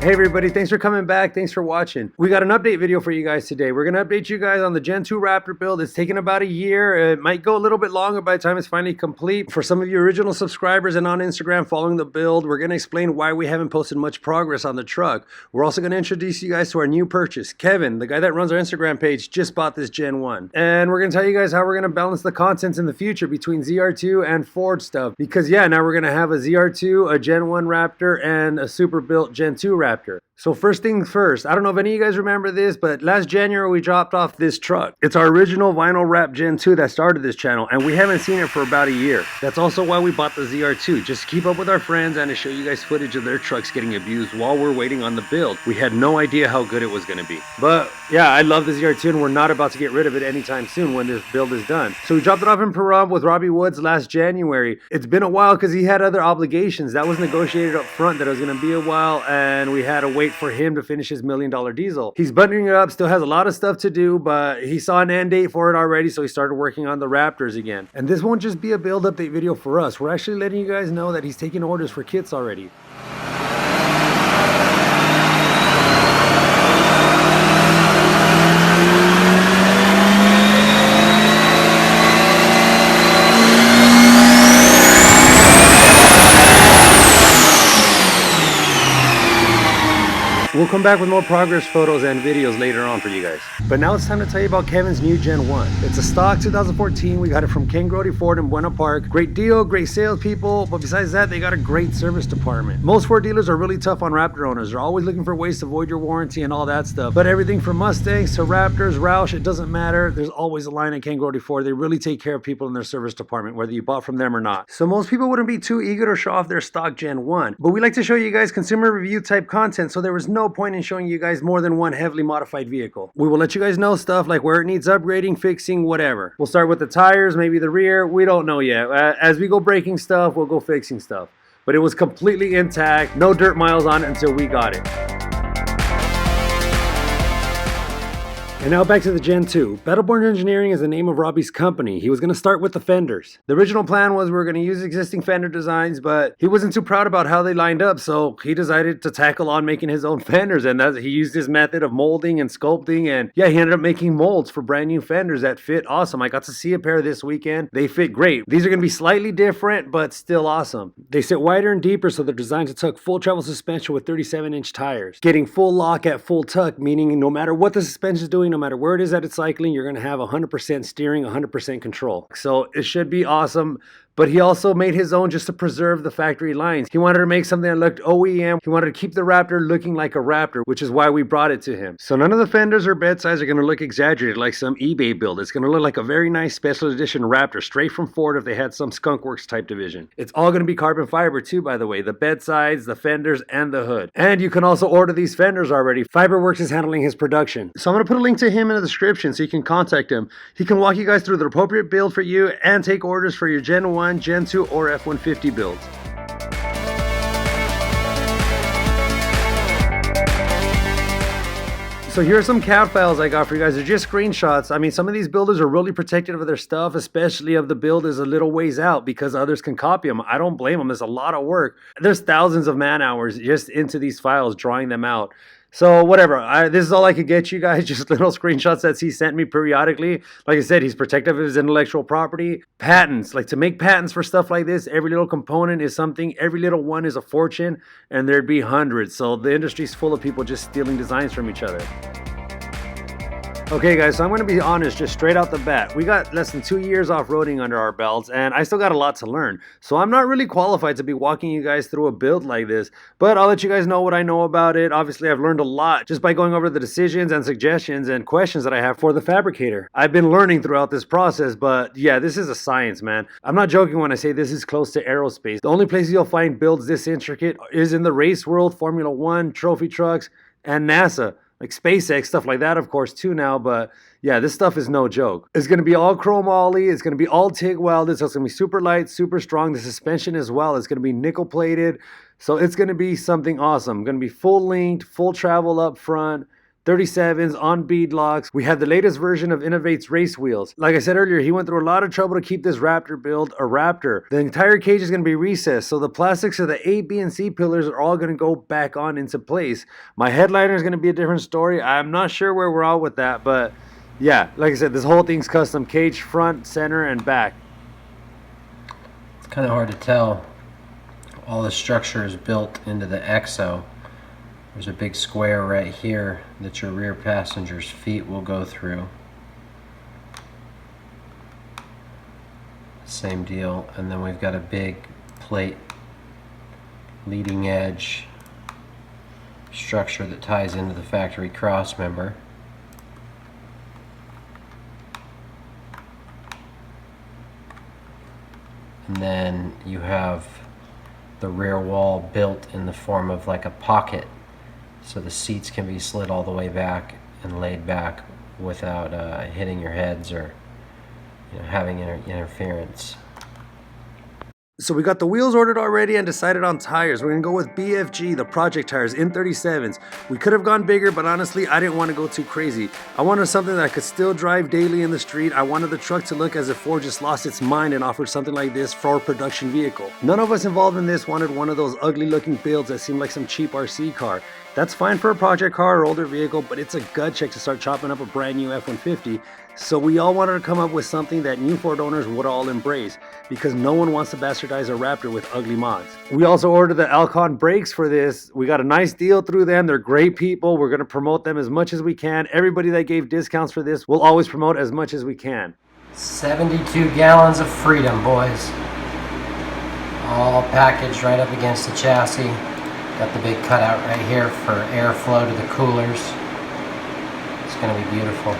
Hey everybody, thanks for coming back. Thanks for watching. We got an update video for you guys today. We're going to update you guys on the Gen 2 Raptor build. It's taken about a year. It might go a little bit longer by the time it's finally complete. For some of you original subscribers and on Instagram following the build, we're going to explain why we haven't posted much progress on the truck. We're also going to introduce you guys to our new purchase. Kevin, the guy that runs our Instagram page, just bought this Gen 1. And we're going to tell you guys how we're going to balance the contents in the future between ZR2 and Ford stuff. Because yeah, now we're going to have a ZR2, a Gen 1 Raptor, and a super built Gen 2 Raptor. So first things first, I don't know if any of you guys remember this, but last January we dropped off this truck. It's our original vinyl wrap Gen 2 that started this channel, and we haven't seen it for about a year. That's also why we bought the ZR2, just to keep up with our friends and to show you guys footage of their trucks getting abused while we're waiting on the build. We had no idea how good it was going to be. But yeah, I love the ZR2 and we're not about to get rid of it anytime soon when this build is done. So we dropped it off in Pahrump with Robbie Woods last January. It's been a while because he had other obligations. That was negotiated up front that it was going to be a while, and we had to wait for him to finish his $1 million diesel. He's buttoning it up, still has a lot of stuff to do, but he saw an end date for it already, so he started working on the Raptors again. And this won't just be a build update video for us. We're actually letting you guys know that he's taking orders for kits already. We'll come back with more progress photos and videos later on for you guys. But now it's time to tell you about Kevin's new Gen 1. It's a stock 2014. We got it from Ken Grody Ford in Buena Park. Great deal, great salespeople, but besides that, they got a great service department. Most Ford dealers are really tough on Raptor owners. They're always looking for ways to avoid your warranty and all that stuff. But everything from Mustangs to Raptors, Roush, it doesn't matter. There's always a line at Ken Grody Ford. They really take care of people in their service department, whether you bought from them or not. So most people wouldn't be too eager to show off their stock Gen 1. But we like to show you guys consumer review type content, so there was no point in showing you guys more than one heavily modified vehicle. We will let you guys know stuff like where it needs upgrading, fixing, whatever. We'll start with the tires, maybe the rear. We don't know yet. As we go breaking stuff, we'll go fixing stuff. But it was completely intact, no dirt miles on it until we got it. And now back to the Gen 2. Battleborn Engineering is the name of Robbie's company. He was going to start with the fenders. The original plan was we were going to use existing fender designs, but he wasn't too proud about how they lined up, so he decided to tackle on making his own fenders, and he used his method of molding and sculpting, and yeah, he ended up making molds for brand new fenders that fit awesome. I got to see a pair this weekend. They fit great. These are going to be slightly different, but still awesome. They sit wider and deeper, so they're designed to tuck full travel suspension with 37-inch tires. Getting full lock at full tuck, meaning no matter what the suspension is doing, no matter where it is that it's cycling, you're going to have 100% steering, 100% control. So it should be awesome. But he also made his own just to preserve the factory lines. He wanted to make something that looked OEM. He wanted to keep the Raptor looking like a Raptor, which is why we brought it to him. So none of the fenders or bed sides are going to look exaggerated like some eBay build. It's going to look like a very nice special edition Raptor, straight from Ford if they had some Skunk Works type division. It's all going to be carbon fiber too, by the way. The bed sides, the fenders, and the hood. And you can also order these fenders already. Fiberworks is handling his production. So I'm going to put a link to him in the description so you can contact him. He can walk you guys through the appropriate build for you and take orders for your Gen 1, Gen 2, or F-150 builds. So here are some CAD files I got for you guys. They're just screenshots. I mean, some of these builders are really protective of their stuff, especially if the build is a little ways out because others can copy them. I don't blame them. It's a lot of work. There's thousands of man hours just into these files, drawing them out. So whatever, this is all I could get you guys, just little screenshots that he sent me periodically. Like I said, he's protective of his intellectual property. Patents, like to make patents for stuff like this, every little component is something, every little one is a fortune, and there'd be hundreds. So the industry's full of people just stealing designs from each other. Okay guys, so I'm going to be honest, just straight out the bat. We got less than 2 years off-roading under our belts, and I still got a lot to learn. So I'm not really qualified to be walking you guys through a build like this, but I'll let you guys know what I know about it. Obviously, I've learned a lot just by going over the decisions and suggestions and questions that I have for the fabricator. I've been learning throughout this process, but yeah, this is a science, man. I'm not joking when I say this is close to aerospace. The only places you'll find builds this intricate is in the race world, Formula One, trophy trucks, and NASA. Like SpaceX, stuff like that, of course, too now. But yeah, this stuff is no joke. It's going to be all chrome ollie. It's going to be all TIG welded. So it's going to be super light, super strong. The suspension as well is going to be nickel plated. So it's going to be something awesome. Going to be full linked, full travel up front. 37s on beadlocks. We have the latest version of Innovate's race wheels. Like I said earlier, he went through a lot of trouble to keep this Raptor build a Raptor. The entire cage is going to be recessed, so the plastics of the A, B, and C pillars are all going to go back on into place. My headliner is going to be a different story. I'm not sure where we're at with that, but yeah, like I said, this whole thing's custom cage, front, center, and back. It's kind of hard to tell. All the structure is built into the EXO. There's a big square right here that your rear passenger's feet will go through. Same deal, and then we've got a big plate leading edge structure that ties into the factory cross member. And then you have the rear wall built in the form of like a pocket, so the seats can be slid all the way back and laid back without hitting your heads or having interference. So we got the wheels ordered already and decided on tires. We're gonna go with BFG, the project tires in 37s. We could have gone bigger, but honestly, I didn't want to go too crazy. I wanted something that I could still drive daily in the street. I wanted the truck to look as if Ford just lost its mind and offered something like this for a production vehicle. None of us involved in this wanted one of those ugly looking builds that seemed like some cheap RC car. That's fine for a project car or older vehicle, but it's a gut check to start chopping up a brand new F-150. So we all wanted to come up with something that new Ford owners would all embrace, because no one wants to bastardize a Raptor with ugly mods. We also ordered the Alcon brakes for this. We got a nice deal through them. They're great people. We're going to promote them as much as we can. Everybody that gave discounts for this, we'll always promote as much as we can. 72 gallons of freedom, boys. All packaged right up against the chassis. Got the big cutout right here for airflow to the coolers. It's going to be beautiful.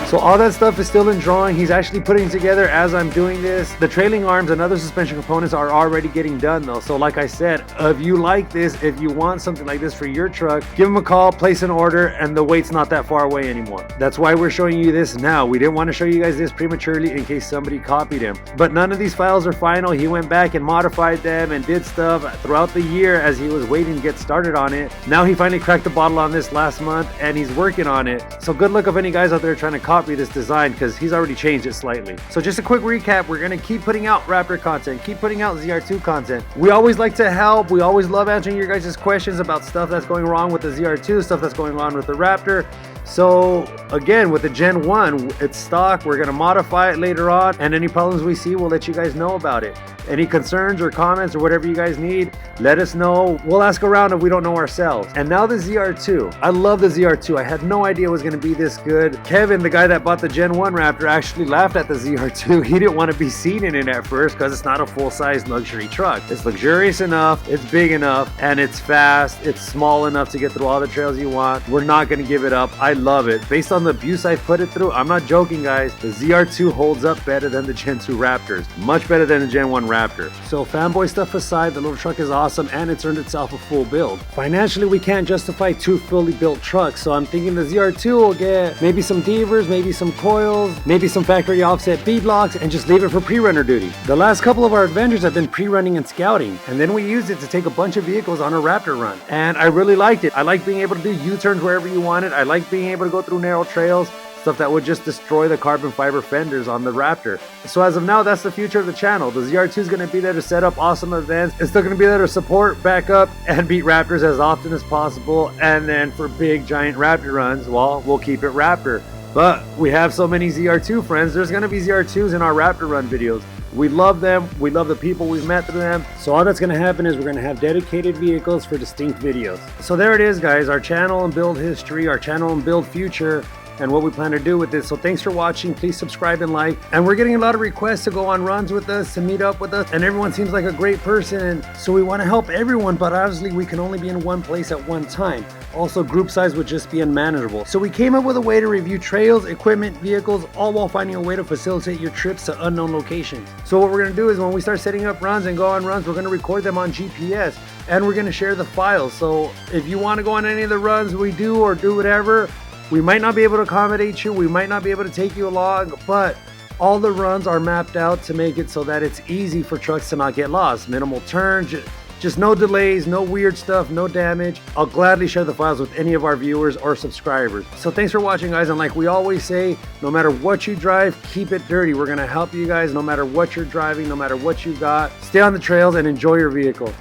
So all that stuff is still in drawing. He's actually putting together as I'm doing this. The trailing arms and other suspension components are already getting done though. So like I said, if you like this, if you want something like this for your truck, give him a call, place an order, and the wait's not that far away anymore. That's why we're showing you this now. We didn't want to show you guys this prematurely in case somebody copied him. But none of these files are final. He went back and modified them and did stuff throughout the year as he was waiting to get started on it. Now he finally cracked the bottle on this last month and he's working on it. So good luck of any guys out there trying to copy this design, because he's already changed it slightly. So just a quick recap, we're going to keep putting out Raptor content, keep putting out ZR2 content. We always like to help. We always love answering your guys' questions about stuff that's going wrong with the ZR2, stuff that's going on with the Raptor. So again, with the Gen 1, it's stock. We're going to modify it later on, and any problems we see, we'll let you guys know about it. Any concerns or comments or whatever you guys need, let us know. We'll ask around if we don't know ourselves. And now the ZR2. I love the ZR2. I had no idea it was going to be this good. Kevin, the guy that bought the Gen 1 Raptor, actually laughed at the ZR2. He didn't want to be seen in it at first because it's not a full-size luxury truck. It's luxurious enough, it's big enough, and it's fast. It's small enough to get through all the trails you want. We're not going to give it up. I love it. Based on the abuse I've put it through, I'm not joking, guys. The ZR2 holds up better than the Gen 2 Raptors. Much better than the Gen 1 Raptor. So fanboy stuff aside, the little truck is awesome and it's earned itself a full build. Financially, we can't justify two fully built trucks, so I'm thinking the ZR2 will get maybe some Devers, maybe some coils, maybe some factory offset beadlocks, and just leave it for pre-runner duty. The last couple of our adventures have been pre-running and scouting, and then we used it to take a bunch of vehicles on a Raptor run. And I really liked it. I like being able to do U-turns wherever you want it. I like being able to go through narrow trails, stuff that would just destroy the carbon fiber fenders on the Raptor. So as of now, that's the future of the channel. The ZR2 is going to be there to set up awesome events. It's still going to be there to support, back up, and beat Raptors as often as possible. And then for big, giant Raptor runs, well, we'll keep it Raptor. But we have so many ZR2 friends, there's going to be ZR2s in our Raptor run videos. We love them. We love the people we've met through them. So all that's going to happen is we're going to have dedicated vehicles for distinct videos. So there it is, guys. Our channel and build history, our channel and build future, and what we plan to do with this. So thanks for watching. Please subscribe and like. And we're getting a lot of requests to go on runs with us, to meet up with us, and everyone seems like a great person. So we want to help everyone, but obviously we can only be in one place at one time. Also, group size would just be unmanageable. So we came up with a way to review trails, equipment, vehicles, all while finding a way to facilitate your trips to unknown locations. So what we're going to do is when we start setting up runs and go on runs, we're going to record them on GPS, and we're going to share the files. So if you want to go on any of the runs we do or do whatever, we might not be able to accommodate you, we might not be able to take you along, but all the runs are mapped out to make it so that it's easy for trucks to not get lost. Minimal turns, Just no delays, no weird stuff, no damage. I'll gladly share the files with any of our viewers or subscribers. So thanks for watching, guys, and like we always say, no matter what you drive, keep it dirty. We're gonna help you guys no matter what you're driving, no matter what you got. Stay on the trails and enjoy your vehicle.